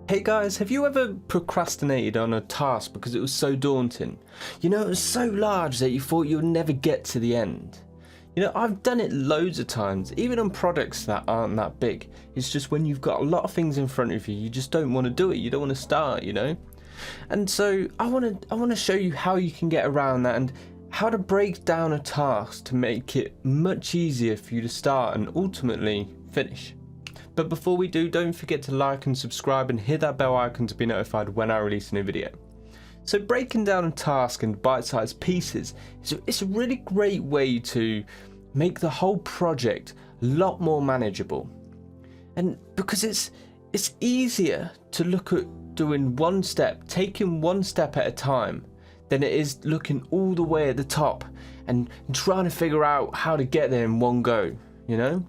Hey guys, have you ever procrastinated on a task because it was so daunting? You know, it was so large that you thought you would never get to the end. You know, I've done it loads of times, even on products that aren't that big. It's just when you've got a lot of things in front of you, you just don't want to do it, you don't want to start, you know? And so I want to show you how you can get around that and how to break down a task to make it much easier for you to start and ultimately finish. But before we do, don't forget to like and subscribe and hit that bell icon to be notified when I release a new video. So breaking down a task into bite-sized pieces it's a really great way to make the whole project a lot more manageable. And because it's easier to look at doing one step, taking one step at a time, than it is looking all the way at the top and trying to figure out how to get there in one go, you know?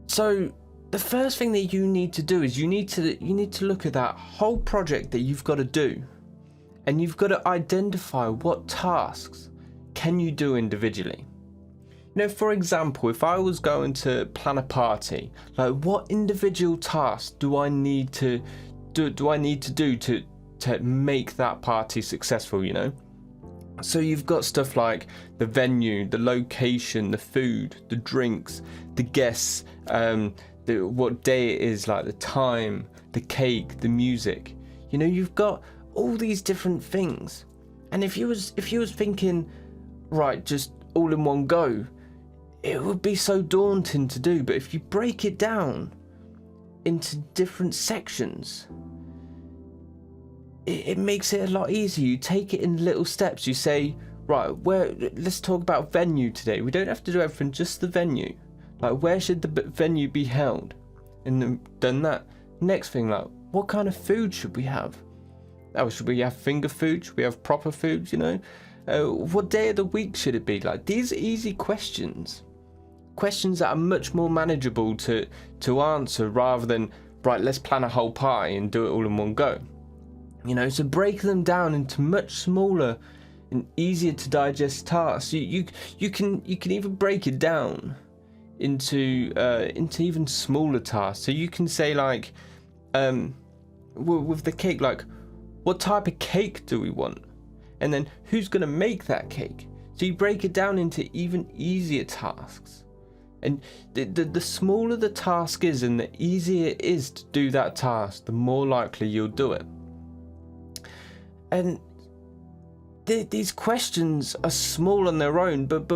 So the first thing that you need to do is you need to look at that whole project that you've got to do, and you've got to identify what tasks can you do individually. You know, for example, if I was going to plan a party, like what individual tasks do I need to do to make that party successful, you know? So you've got stuff like the venue, the location, the food, the drinks, the guests, what day it is, like the time, the cake, the music. You know, you've got all these different things. And if you was thinking, right, just all in one go, it would be so daunting to do. But if you break it down into different sections, it makes it a lot easier. You take it in little steps. You say, right, let's talk about venue today. We don't have to do everything, just the venue. Like, where should the venue be held? And then done that. Next thing, like, what kind of food should we have? Oh, should we have finger food? Should we have proper food, you know? What day of the week should it be? Like, these are easy questions. Questions that are much more manageable to answer rather than, right, let's plan a whole party and do it all in one go. You know, so break them down into much smaller and easier to digest tasks. You can even break it down into even smaller tasks. So you can say, like, with the cake, like, what type of cake do we want, and then who's gonna make that cake? So you break it down into even easier tasks. And the smaller the task is and the easier it is to do that task, the more likely you'll do it. And these questions are small on their own, but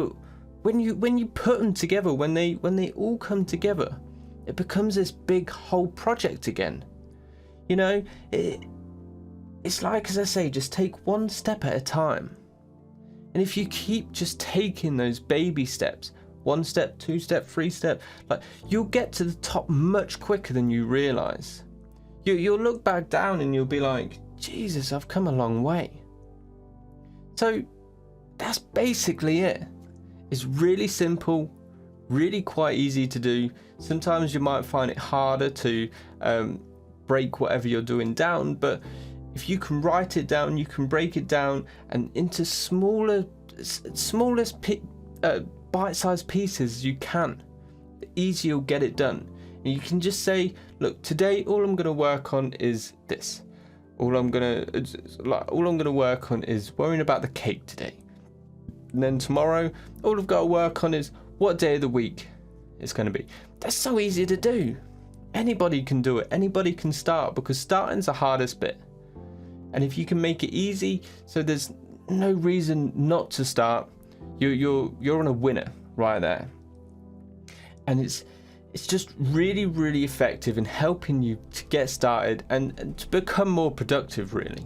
when you put them together, when they all come together, it becomes this big whole project again. You know, it's like, as I say, just take one step at a time. And if you keep just taking those baby steps, 1 step, 2 step, 3 step, like, you'll get to the top much quicker than you realize. You'll look back down and you'll be like, Jesus, I've come a long way. So that's basically it. It's really simple, really quite easy to do. Sometimes you might find it harder to break whatever you're doing down, but if you can write it down, you can break it down and into smallest bite-sized pieces you can, the easier you'll get it done. And you can just say, look, today all I'm going to work on is this. All I'm gonna work on is worrying about the cake today. And then tomorrow, all I've got to work on is what day of the week it's going to be. That's so easy to do. Anybody can do it. Anybody can start, because starting's the hardest bit. And if you can make it easy, so there's no reason not to start, you're on a winner right there. And it's just really, really effective in helping you to get started and to become more productive, really.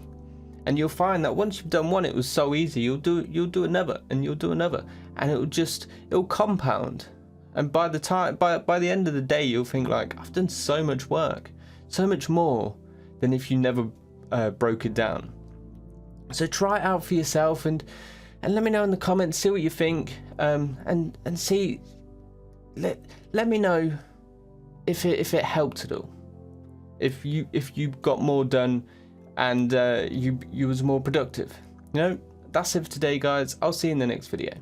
And you'll find that once you've done one, it was so easy, you'll do another, and you'll do another, and it'll compound. And by the end of the day, you'll think, like, I've done so much work, so much more than if you never broke it down. So try it out for yourself and let me know in the comments, see what you think, and see. Let me know if it helped at all. If you got more done and you was more productive. You know, that's it for today, guys. I'll see you in the next video.